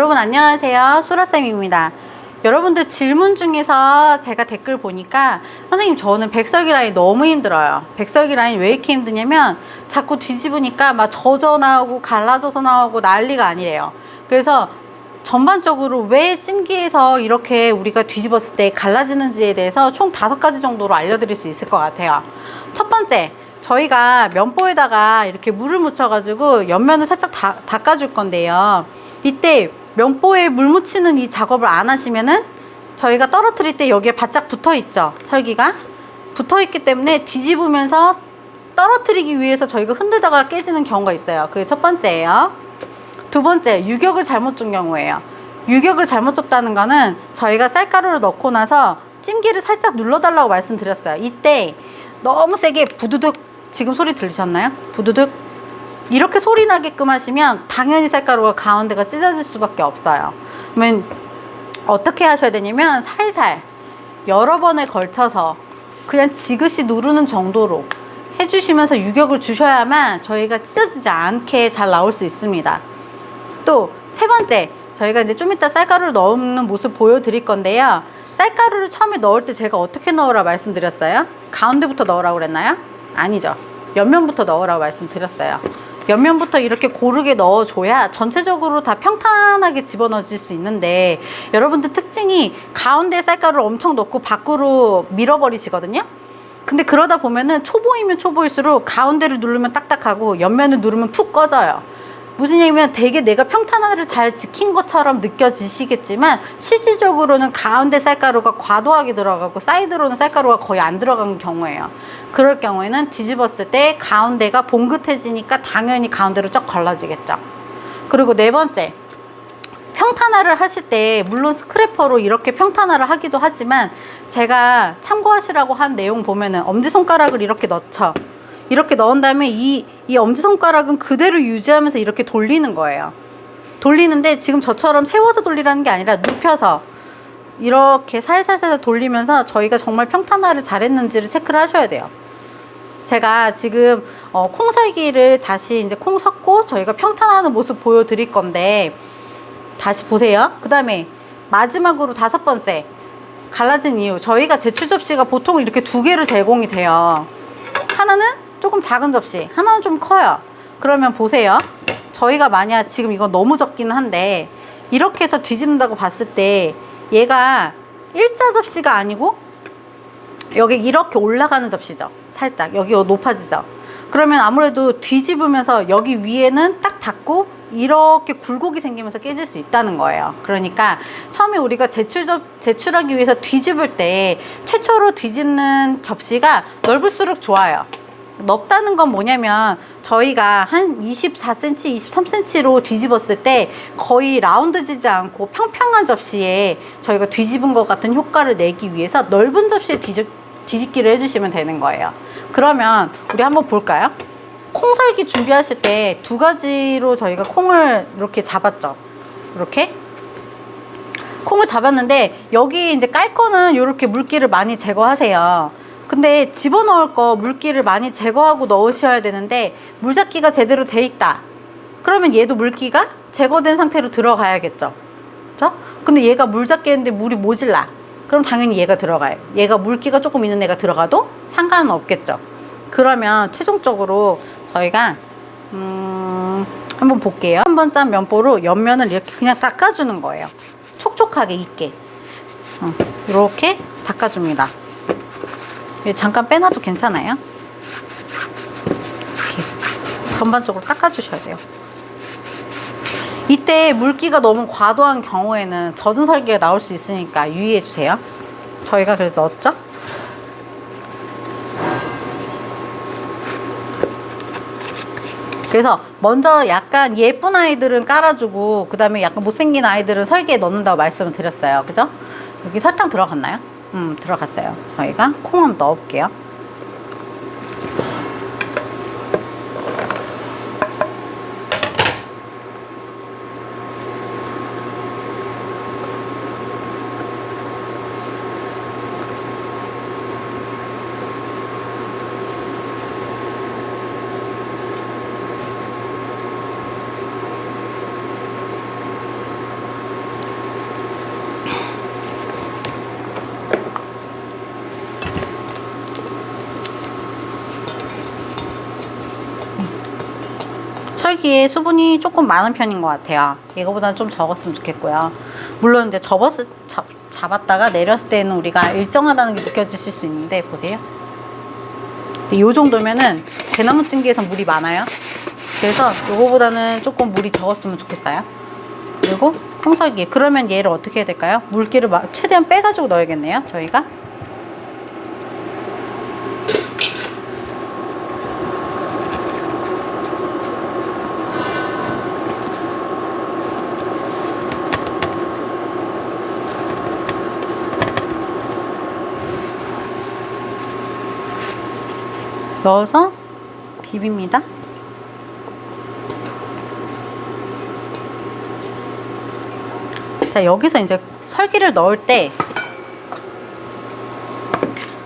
여러분 안녕하세요. 수라쌤입니다. 여러분들 질문 중에서 제가 댓글 보니까 선생님 저는 백설기 라인 너무 힘들어요. 백설기 라인 왜 이렇게 힘드냐면 자꾸 뒤집으니까 막 젖어 나오고 갈라져서 나오고 난리가 아니래요. 그래서 전반적으로 왜 찜기에서 이렇게 우리가 뒤집었을 때 갈라지는지에 대해서 총 5가지 정도로 알려드릴 수 있을 것 같아요. 첫 번째, 저희가 면보에다가 이렇게 물을 묻혀 가지고 옆면을 살짝 닦아줄 건데요. 이때 면보에 물 묻히는 이 작업을 안 하시면은 저희가 떨어뜨릴 때 여기에 바짝 붙어 있죠. 설기가 붙어 있기 때문에 뒤집으면서 떨어뜨리기 위해서 저희가 흔들다가 깨지는 경우가 있어요. 그게 첫 번째예요. 두 번째, 유격을 잘못 준 경우예요. 유격을 잘못 줬다는 거는 저희가 쌀가루를 넣고 나서 찜기를 살짝 눌러달라고 말씀드렸어요. 이때 너무 세게 부두둑, 지금 소리 들리셨나요? 부두둑 이렇게 소리 나게끔 하시면 당연히 쌀가루가 가운데가 찢어질 수밖에 없어요. 그러면 어떻게 하셔야 되냐면 살살 여러 번에 걸쳐서 그냥 지그시 누르는 정도로 해주시면서 유격을 주셔야만 저희가 찢어지지 않게 잘 나올 수 있습니다. 또 세 번째, 저희가 이제 좀 이따 쌀가루를 넣는 모습 보여드릴 건데요. 쌀가루를 처음에 넣을 때 제가 어떻게 넣으라 말씀드렸어요? 가운데부터 넣으라고 그랬나요? 아니죠. 옆면부터 넣으라고 말씀드렸어요. 옆면부터 이렇게 고르게 넣어줘야 전체적으로 다 평탄하게 집어넣어질 수 있는데, 여러분들 특징이 가운데 쌀가루를 엄청 넣고 밖으로 밀어버리시거든요. 근데 그러다 보면은 초보이면 초보일수록 가운데를 누르면 딱딱하고 옆면을 누르면 푹 꺼져요. 무슨 얘기냐면 되게 내가 평탄화를 잘 지킨 것처럼 느껴지시겠지만 실질적으로는 가운데 쌀가루가 과도하게 들어가고 사이드로는 쌀가루가 거의 안 들어간 경우예요. 그럴 경우에는 뒤집었을 때 가운데가 봉긋해지니까 당연히 가운데로 쫙 걸러지겠죠. 그리고 네 번째, 평탄화를 하실 때 물론 스크래퍼로 이렇게 평탄화를 하기도 하지만 제가 참고하시라고 한 내용 보면은 엄지손가락을 이렇게 넣죠. 이렇게 넣은 다음에 이 엄지손가락은 그대로 유지하면서 이렇게 돌리는 거예요. 돌리는데 지금 저처럼 세워서 돌리라는 게 아니라 눕혀서 이렇게 살살살 돌리면서 저희가 정말 평탄화를 잘했는지를 체크를 하셔야 돼요. 제가 지금 콩설기를 다시 이제 콩 섞고 저희가 평탄화하는 모습 보여드릴 건데 다시 보세요. 그 다음에 마지막으로 5번째, 갈라진 이유. 저희가 제출 접시가 보통 이렇게 2개로 제공이 돼요. 하나는 조금 작은 접시, 하나는 좀 커요. 그러면 보세요. 저희가 만약 지금 이거 너무 적기는 한데 이렇게 해서 뒤집는다고 봤을 때 얘가 일자 접시가 아니고 여기 이렇게 올라가는 접시죠. 살짝 여기가 높아지죠. 그러면 아무래도 뒤집으면서 여기 위에는 딱 닿고 이렇게 굴곡이 생기면서 깨질 수 있다는 거예요. 그러니까 처음에 우리가 제출하기 위해서 뒤집을 때 최초로 뒤집는 접시가 넓을수록 좋아요. 넓다는 건 뭐냐면 저희가 한 24cm, 23cm로 뒤집었을 때 거의 라운드지지 않고 평평한 접시에 저희가 뒤집은 것 같은 효과를 내기 위해서 넓은 접시에 뒤집기를 해주시면 되는 거예요. 그러면 우리 한번 볼까요? 콩설기 준비하실 때 2가지로 저희가 콩을 이렇게 잡았죠. 이렇게 콩을 잡았는데 여기 이제 깔 거는 이렇게 물기를 많이 제거하세요. 근데 집어넣을 거 물기를 많이 제거하고 넣으셔야 되는데 물잡기가 제대로 돼 있다 그러면 얘도 물기가 제거된 상태로 들어가야겠죠. 그렇죠? 근데 얘가 물잡기 했는데 물이 모질라 그럼 당연히 얘가 들어가요. 얘가 물기가 조금 있는 애가 들어가도 상관은 없겠죠. 그러면 최종적으로 저희가 한번 볼게요. 한 번 짠 면보로 옆면을 이렇게 그냥 닦아주는 거예요. 촉촉하게 있게 이렇게 닦아줍니다. 잠깐 빼놔도 괜찮아요. 이렇게 전반적으로 닦아주셔야 돼요. 이때 물기가 너무 과도한 경우에는 젖은 설기가 나올 수 있으니까 유의해 주세요. 저희가 그래서 넣었죠. 그래서 먼저 약간 예쁜 아이들은 깔아주고 그 다음에 약간 못생긴 아이들은 설기에 넣는다고 말씀을 드렸어요. 그죠? 여기 설탕 들어갔나요? 들어갔어요. 저희가 콩 한번 넣어볼게요. 백설기에 수분이 조금 많은 편인 것 같아요. 이거보다는 좀 적었으면 좋겠고요. 물론 이제 잡았다가 내렸을 때는 우리가 일정하다는 게 느껴지실 수 있는데, 보세요. 이 정도면은 대나무 찜기에선 물이 많아요. 그래서 이거보다는 조금 물이 적었으면 좋겠어요. 그리고 홍설기, 그러면 얘를 어떻게 해야 될까요? 물기를 최대한 빼가지고 넣어야겠네요, 저희가. 넣어서 비빕니다. 자, 여기서 이제 설기를 넣을 때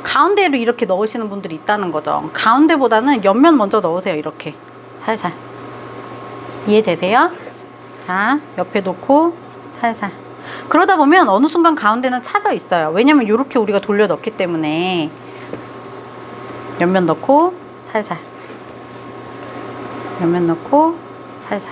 가운데로 이렇게 넣으시는 분들이 있다는 거죠. 가운데보다는 옆면 먼저 넣으세요. 이렇게 살살. 이해되세요? 자, 옆에 놓고 살살. 그러다 보면 어느 순간 가운데는 차져 있어요. 왜냐면 이렇게 우리가 돌려 넣기 때문에. 옆면 넣고 살살, 옆면 넣고 살살.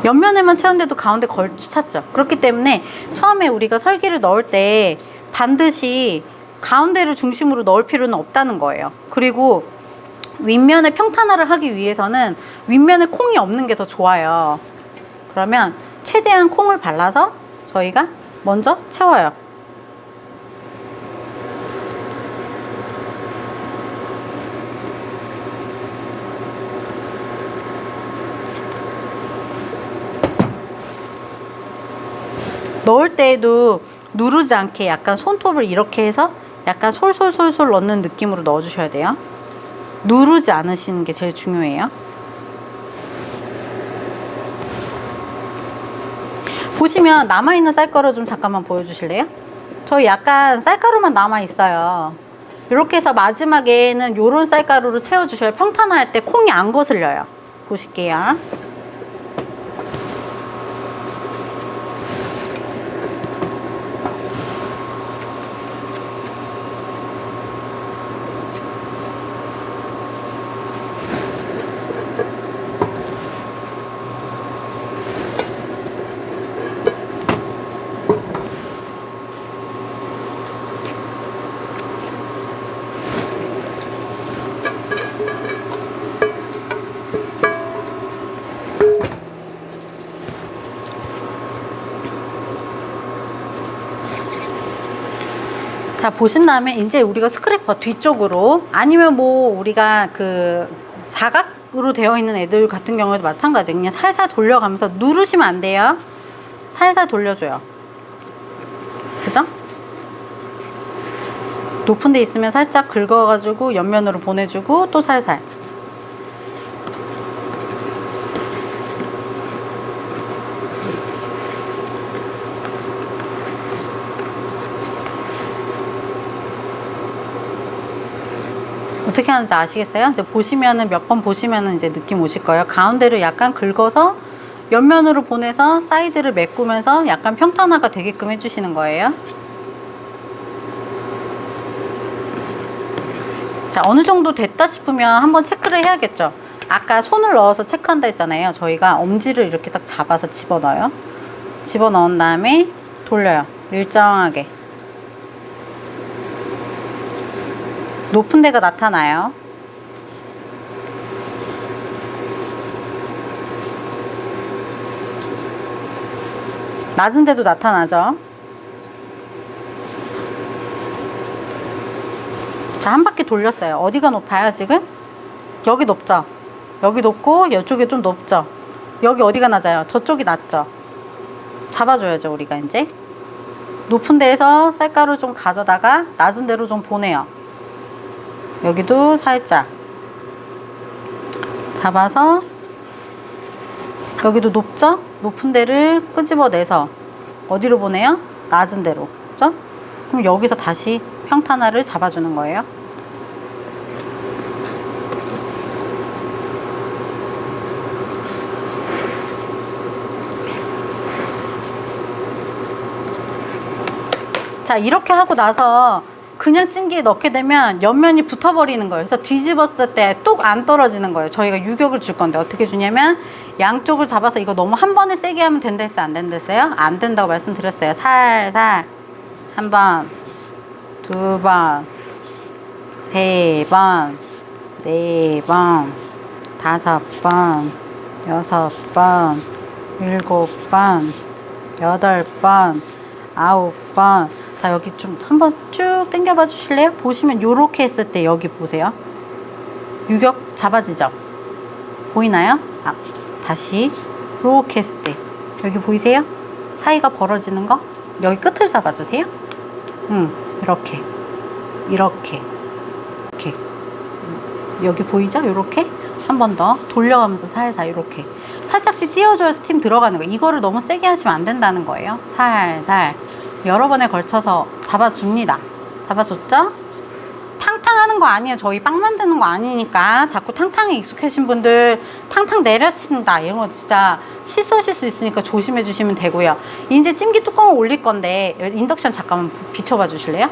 옆면에만 채운데도 가운데 걸쳐 찼죠. 그렇기 때문에 처음에 우리가 설기를 넣을 때 반드시 가운데를 중심으로 넣을 필요는 없다는 거예요. 그리고 윗면의 평탄화를 하기 위해서는 윗면에 콩이 없는 게 더 좋아요. 그러면 최대한 콩을 발라서 저희가 먼저 채워요. 넣을 때에도 누르지 않게 약간 손톱을 이렇게 해서 약간 솔솔솔솔 넣는 느낌으로 넣어주셔야 돼요. 누르지 않으시는 게 제일 중요해요. 보시면 남아있는 쌀가루 좀 잠깐만 보여주실래요? 저희 약간 쌀가루만 남아있어요. 이렇게 해서 마지막에는 요런 쌀가루로 채워주셔야 평탄화할 때 콩이 안 거슬려요. 보실게요. 자, 보신 다음에 이제 우리가 스크래퍼 뒤쪽으로, 아니면 뭐 우리가 그 사각으로 되어 있는 애들 같은 경우에도 마찬가지, 그냥 살살 돌려가면서 누르시면 안 돼요. 살살 돌려줘요. 그죠? 높은 데 있으면 살짝 긁어가지고 옆면으로 보내주고 또 살살. 어떻게 하는지 아시겠어요? 이제 보시면은, 몇 번 보시면은 이제 느낌 오실 거예요. 가운데를 약간 긁어서 옆면으로 보내서 사이드를 메꾸면서 약간 평탄화가 되게끔 해주시는 거예요. 자, 어느 정도 됐다 싶으면 한번 체크를 해야겠죠. 아까 손을 넣어서 체크한다 했잖아요. 저희가 엄지를 이렇게 딱 잡아서 집어넣어요. 집어넣은 다음에 돌려요. 일정하게. 높은 데가 나타나요. 낮은 데도 나타나죠. 자, 한 바퀴 돌렸어요. 어디가 높아요, 지금? 여기 높죠? 여기 높고, 이쪽이 좀 높죠? 여기 어디가 낮아요? 저쪽이 낮죠? 잡아줘야죠, 우리가 이제. 높은 데에서 쌀가루 좀 가져다가 낮은 데로 좀 보내요. 여기도 살짝 잡아서, 여기도 높죠? 높은 데를 끄집어내서 어디로 보내요? 낮은 데로. 그죠? 그럼 여기서 다시 평탄화를 잡아주는 거예요. 자, 이렇게 하고 나서 그냥 찜기에 넣게 되면 옆면이 붙어버리는 거예요. 그래서 뒤집었을 때 뚝 안 떨어지는 거예요. 저희가 유격을 줄 건데 어떻게 주냐면 양쪽을 잡아서 이거 너무 한 번에 세게 하면 된다 했어요? 안 된다 했어요? 안 된다고 말씀드렸어요. 살살 한 번, 두 번, 세 번, 네 번, 다섯 번, 여섯 번, 일곱 번, 여덟 번, 아홉 번. 자, 여기 좀 한번 쭉 당겨봐 주실래요? 보시면 요렇게 했을 때 여기 보세요. 유격 잡아지죠? 보이나요? 아, 다시 요렇게 했을 때 여기 보이세요? 사이가 벌어지는 거? 여기 끝을 잡아주세요. 이렇게 이렇게 이렇게 여기 보이죠? 요렇게 한 번 더 돌려가면서 살살 이렇게 살짝씩 띄워줘야 스팀 들어가는 거예요. 이거를 너무 세게 하시면 안 된다는 거예요. 살살 여러 번에 걸쳐서 잡아줍니다. 잡아줬죠? 탕탕 하는 거 아니에요. 저희 빵 만드는 거 아니니까 자꾸 탕탕에 익숙하신 분들 탕탕 내려친다 이런 거 진짜 실수하실 수 있으니까 조심해 주시면 되고요. 이제 찜기 뚜껑을 올릴 건데 인덕션 잠깐만 비춰봐 주실래요?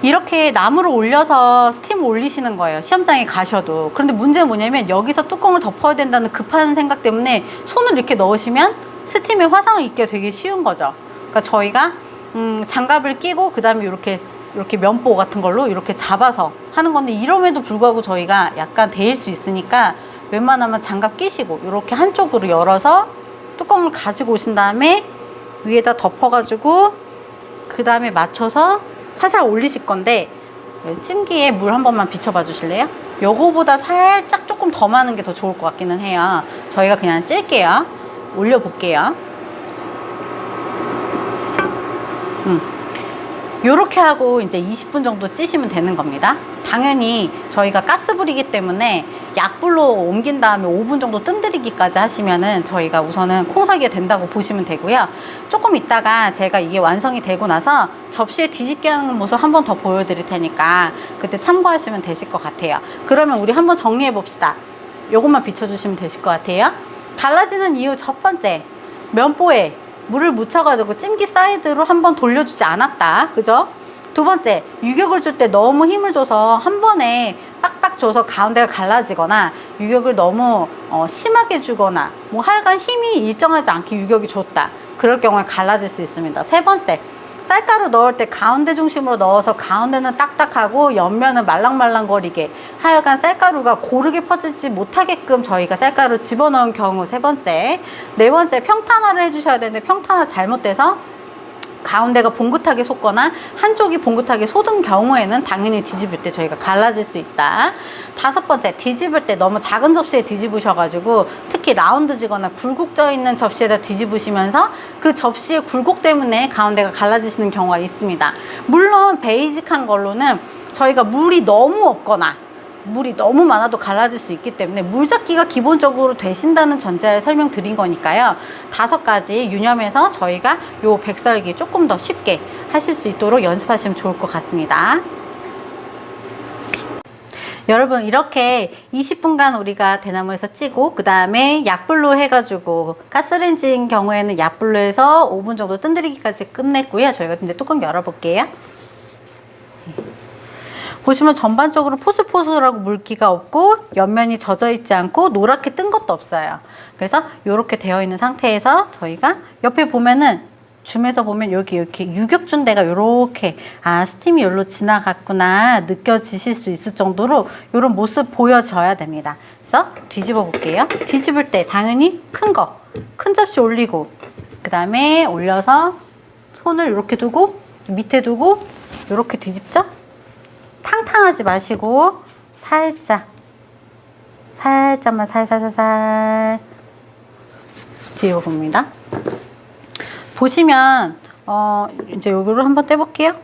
이렇게 나무를 올려서 스팀을 올리시는 거예요. 시험장에 가셔도. 그런데 문제는 뭐냐면 여기서 뚜껑을 덮어야 된다는 급한 생각 때문에 손을 이렇게 넣으시면 스팀에 화상을 입게 되게 쉬운 거죠. 그러니까 저희가 장갑을 끼고 그 다음에 이렇게 면보 같은 걸로 이렇게 잡아서 하는 건데 이럼에도 불구하고 저희가 약간 데일 수 있으니까 웬만하면 장갑 끼시고 이렇게 한쪽으로 열어서 뚜껑을 가지고 오신 다음에 위에다 덮어가지고 그 다음에 맞춰서 살살 올리실 건데 찜기에 물 한 번만 비춰봐 주실래요? 요거보다 살짝 조금 더 많은 게 더 좋을 것 같기는 해요. 저희가 그냥 찔게요. 올려볼게요. 요렇게 하고 이제 20분 정도 찌시면 되는 겁니다. 당연히 저희가 가스불이기 때문에 약불로 옮긴 다음에 5분 정도 뜸들이기까지 하시면은 저희가 우선은 콩설기가 된다고 보시면 되고요. 조금 있다가 제가 이게 완성이 되고 나서 접시에 뒤집게 하는 모습 한 번 더 보여드릴 테니까 그때 참고하시면 되실 것 같아요. 그러면 우리 한번 정리해 봅시다. 요것만 비춰주시면 되실 것 같아요. 갈라지는 이유 첫 번째, 면보에 물을 묻혀가지고 찜기 사이드로 한번 돌려주지 않았다. 그죠? 두 번째, 유격을 줄 때 너무 힘을 줘서 한 번에 빡빡 줘서 가운데가 갈라지거나 유격을 너무 심하게 주거나 뭐 하여간 힘이 일정하지 않게 유격이 줬다. 그럴 경우에 갈라질 수 있습니다. 세 번째, 쌀가루 넣을 때 가운데 중심으로 넣어서 가운데는 딱딱하고 옆면은 말랑말랑거리게 하여간 쌀가루가 고르게 퍼지지 못하게끔 저희가 쌀가루 집어넣은 경우 세 번째. 네 번째, 평탄화를 해주셔야 되는데 평탄화 잘못돼서 가운데가 봉긋하게 솟거나 한쪽이 봉긋하게 솟은 경우에는 당연히 뒤집을 때 저희가 갈라질 수 있다. 다섯 번째, 뒤집을 때 너무 작은 접시에 뒤집으셔가지고 특히 라운드지거나 굴곡져 있는 접시에다 뒤집으시면서 그 접시의 굴곡 때문에 가운데가 갈라지시는 경우가 있습니다. 물론 베이직한 걸로는 저희가 물이 너무 없거나 물이 너무 많아도 갈라질 수 있기 때문에 물잡기가 기본적으로 되신다는 전제하에 설명드린 거니까요. 5가지 유념해서 저희가 요 백설기 조금 더 쉽게 하실 수 있도록 연습하시면 좋을 것 같습니다. 여러분, 이렇게 20분간 우리가 대나무에서 찌고 그 다음에 약불로 해가지고 가스레인지인 경우에는 약불로 해서 5분 정도 뜸들이기까지 끝냈고요. 저희가 이제 뚜껑 열어볼게요. 보시면 전반적으로 포슬포슬하고 물기가 없고 옆면이 젖어 있지 않고 노랗게 뜬 것도 없어요. 그래서 이렇게 되어 있는 상태에서 저희가 옆에 보면은 줌에서 보면 여기 이렇게 유격 준 데가 이렇게 스팀이 여기로 지나갔구나 느껴지실 수 있을 정도로 이런 모습 보여져야 됩니다. 그래서 뒤집어 볼게요. 뒤집을 때 당연히 큰 접시 올리고 그 다음에 올려서 손을 이렇게 두고 밑에 두고 이렇게 뒤집죠? 탕탕하지 마시고 살짝만 살살살살 뒤집어 봅니다. 보시면 이제 요거를 한번 떼볼게요.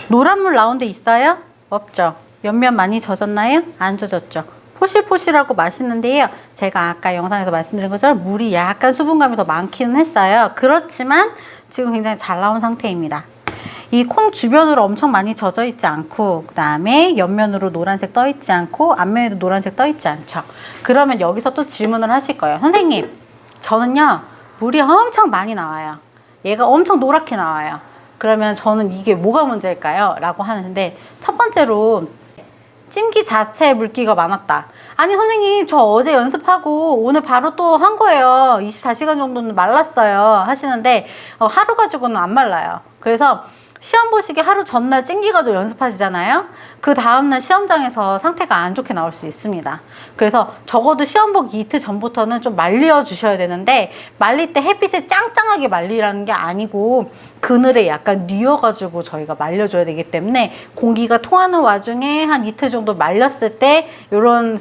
노란물 나온 데 있어요? 없죠? 옆면 많이 젖었나요? 안 젖었죠? 포실포실하고 맛있는데요. 제가 아까 영상에서 말씀드린 것처럼 물이 약간 수분감이 더 많기는 했어요. 그렇지만 지금 굉장히 잘 나온 상태입니다. 이 콩 주변으로 엄청 많이 젖어 있지 않고, 그 다음에 옆면으로 노란색 떠 있지 않고, 앞면에도 노란색 떠 있지 않죠. 그러면 여기서 또 질문을 하실 거예요. 선생님, 저는요 물이 엄청 많이 나와요. 얘가 엄청 노랗게 나와요. 그러면 저는 이게 뭐가 문제일까요? 라고 하는데, 첫 번째로 찜기 자체에 물기가 많았다. 아니 선생님, 저 어제 연습하고 오늘 바로 또 한 거예요. 24시간 정도는 말랐어요 하시는데, 하루 가지고는 안 말라요. 그래서 시험 보시기 하루 전날 찜기 가지고 연습하시잖아요. 그 다음날 시험장에서 상태가 안 좋게 나올 수 있습니다. 그래서 적어도 시험 보기 이틀 전부터는 좀 말려 주셔야 되는데, 말릴 때 햇빛에 짱짱하게 말리라는 게 아니고 그늘에 약간 뉘어가지고 저희가 말려줘야 되기 때문에, 공기가 통하는 와중에 한 이틀 정도 말렸을 때 요런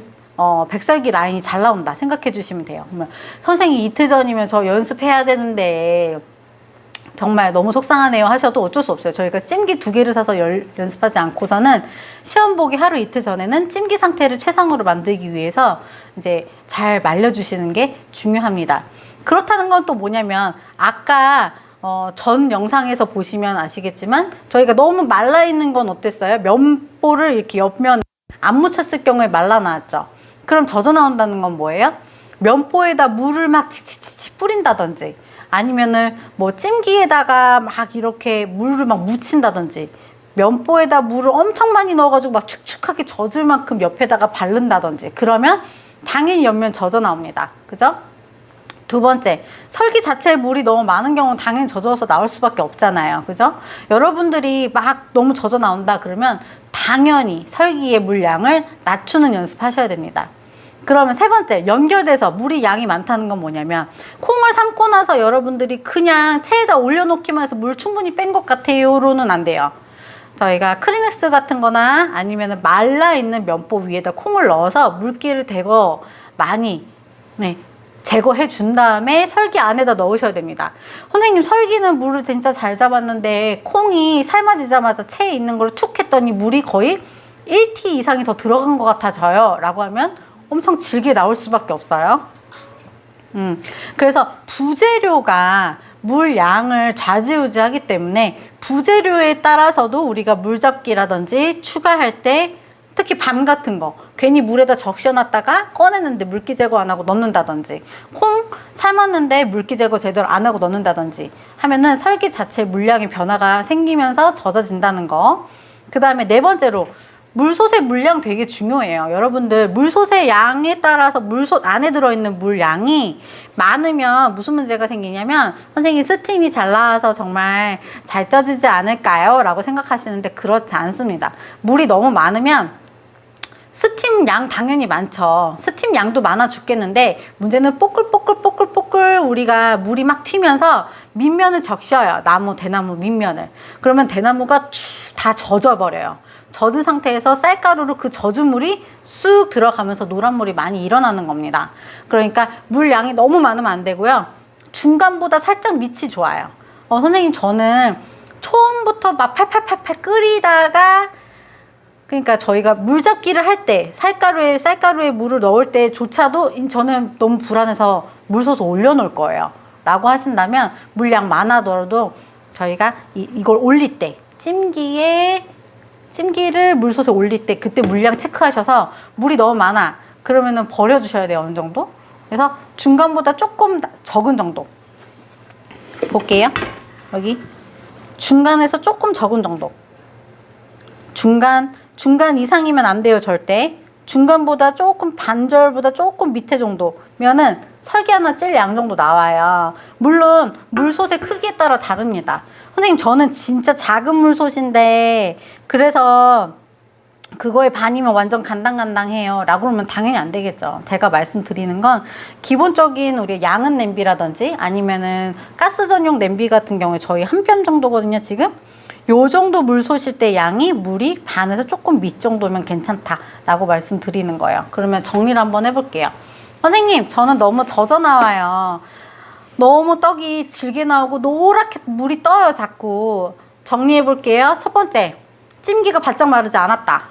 백설기 라인이 잘 나온다 생각해 주시면 돼요. 그러면 선생님 이틀 전이면 저 연습해야 되는데 정말 너무 속상하네요 하셔도 어쩔 수 없어요. 저희가 찜기 2개를 사서 연습하지 않고서는 시험 보기 하루 이틀 전에는 찜기 상태를 최상으로 만들기 위해서 이제 잘 말려주시는 게 중요합니다. 그렇다는 건 또 뭐냐면, 아까 전 영상에서 보시면 아시겠지만 저희가 너무 말라있는 건 어땠어요? 면보를 이렇게 옆면 안 묻혔을 경우에 말라 나왔죠. 그럼 젖어 나온다는 건 뭐예요? 면보에다 물을 막 칙칙칙 뿌린다든지, 아니면은 뭐 찜기에다가 막 이렇게 물을 막 묻힌다든지, 면보에다 물을 엄청 많이 넣어가지고 막 축축하게 젖을 만큼 옆에다가 바른다든지, 그러면 당연히 옆면 젖어 나옵니다. 그죠? 두 번째, 설기 자체에 물이 너무 많은 경우는 당연히 젖어서 나올 수밖에 없잖아요. 그죠? 여러분들이 막 너무 젖어 나온다 그러면 당연히 설기의 물량을 낮추는 연습하셔야 됩니다. 그러면 세 번째, 연결돼서 물이 양이 많다는 건 뭐냐면, 콩을 삶고 나서 여러분들이 그냥 체에다 올려놓기만 해서 물 충분히 뺀 것 같아요로는 안 돼요. 저희가 크리넥스 같은 거나 아니면 말라있는 면보 위에다 콩을 넣어서 물기를 대거 많이 제거해 준 다음에 설기 안에다 넣으셔야 됩니다. 선생님, 설기는 물을 진짜 잘 잡았는데 콩이 삶아지자마자 체에 있는 걸 툭 했더니 물이 거의 1T 이상이 더 들어간 것 같아져요 라고 하면 엄청 질게 나올 수밖에 없어요. 그래서 부재료가 물 양을 좌지우지하기 때문에 부재료에 따라서도 우리가 물잡기라든지 추가할 때, 특히 밤 같은 거 괜히 물에다 적셔놨다가 꺼냈는데 물기 제거 안 하고 넣는다든지, 콩 삶았는데 물기 제거 제대로 안 하고 넣는다든지 하면은 설기 자체 물량의 변화가 생기면서 젖어진다는 거. 그 다음에 네 번째로, 물솥의 물량 되게 중요해요. 여러분들, 물솥의 양에 따라서 물솥 안에 들어있는 물량이 많으면 무슨 문제가 생기냐면, 선생님 스팀이 잘 나와서 정말 잘 쪄지지 않을까요? 라고 생각하시는데 그렇지 않습니다. 물이 너무 많으면 스팀 양 당연히 많죠. 스팀 양도 많아 죽겠는데 문제는 뽀글뽀글 우리가 물이 막 튀면서 밑면을 적셔요. 대나무 밑면을. 그러면 대나무가 다 젖어버려요. 젖은 상태에서 쌀가루로 그 젖은 물이 쑥 들어가면서 노란물이 많이 일어나는 겁니다. 그러니까 물량이 너무 많으면 안 되고요. 중간보다 살짝 밑이 좋아요. 선생님, 저는 처음부터 막 팔팔팔팔 끓이다가, 그러니까 저희가 물잡기를 할 때 쌀가루에 물을 넣을 때조차도 저는 너무 불안해서 물솥에 올려놓을 거예요 라고 하신다면, 물량 많아더라도 저희가 이걸 올릴 때, 찜기를 물솥에 올릴 때 그때 물량 체크하셔서, 물이 너무 많아 그러면은 버려주셔야 돼요. 어느 정도. 그래서 중간보다 조금 적은 정도 볼게요. 여기 중간에서 조금 적은 정도, 중간 이상이면 안 돼요. 절대. 중간보다 조금, 반절보다 조금 밑에 정도면은 설기 하나 찔 양 정도 나와요. 물론 물솥의 크기에 따라 다릅니다. 선생님, 저는 진짜 작은 물솥인데 그래서 그거에 반이면 완전 간당간당해요 라고 그러면 당연히 안 되겠죠. 제가 말씀드리는 건, 기본적인 우리 양은 냄비라든지 아니면은 가스 전용 냄비 같은 경우에 저희 한 편 정도거든요. 지금 요 정도 물솥일 때 양이 물이 반에서 조금 밑 정도면 괜찮다 라고 말씀드리는 거예요. 그러면 정리를 한번 해볼게요. 선생님, 저는 너무 젖어 나와요. 너무 떡이 질게 나오고 노랗게 물이 떠요 자꾸. 정리해 볼게요. 첫 번째, 찜기가 바짝 마르지 않았다.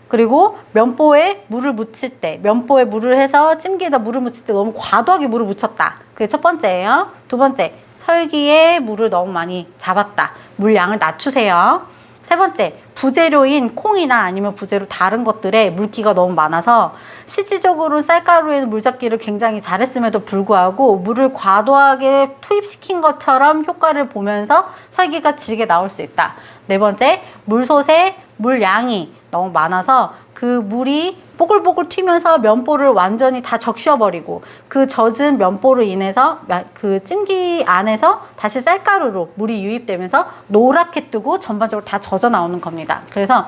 그리고 면보에 물을 묻힐 때, 면보에 물을 해서 찜기에다 물을 묻힐 때 너무 과도하게 물을 묻혔다. 그게 첫 번째예요. 두 번째, 설기에 물을 너무 많이 잡았다. 물량을 낮추세요. 세 번째, 부재료인 콩이나 아니면 부재료 다른 것들에 물기가 너무 많아서 실질적으로 쌀가루에는 물잡기를 굉장히 잘했음에도 불구하고 물을 과도하게 투입시킨 것처럼 효과를 보면서 설기가 질게 나올 수 있다. 네 번째, 물솥에 물량이 너무 많아서 그 물이 뽀글뽀글 튀면서 면보를 완전히 다 적셔버리고 그 젖은 면보로 인해서 그 찜기 안에서 다시 쌀가루로 물이 유입되면서 노랗게 뜨고 전반적으로 다 젖어 나오는 겁니다. 그래서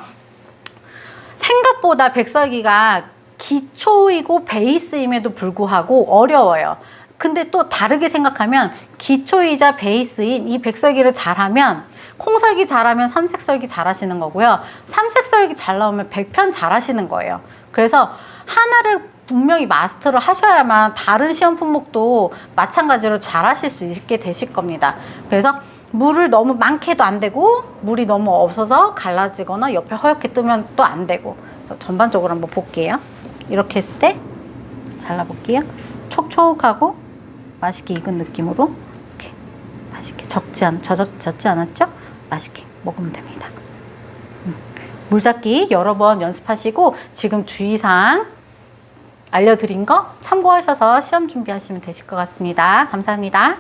생각보다 백설기가 기초이고 베이스임에도 불구하고 어려워요. 근데 또 다르게 생각하면 기초이자 베이스인 이 백설기를 잘하면 콩설기 잘하면 삼색설기 잘하시는 거고요. 삼색설기 잘 나오면 백편 잘하시는 거예요. 그래서 하나를 분명히 마스터를 하셔야만 다른 시험 품목도 마찬가지로 잘하실 수 있게 되실 겁니다. 그래서 물을 너무 많게 해도 안 되고 물이 너무 없어서 갈라지거나 옆에 허옇게 뜨면 또 안 되고. 그래서 전반적으로 한번 볼게요. 이렇게 했을 때 잘라볼게요. 촉촉하고 맛있게 익은 느낌으로 이렇게 맛있게 젖지 않았죠? 맛있게 먹으면 됩니다. 물잡기 여러 번 연습하시고 지금 주의사항 알려드린 거 참고하셔서 시험 준비하시면 되실 것 같습니다. 감사합니다.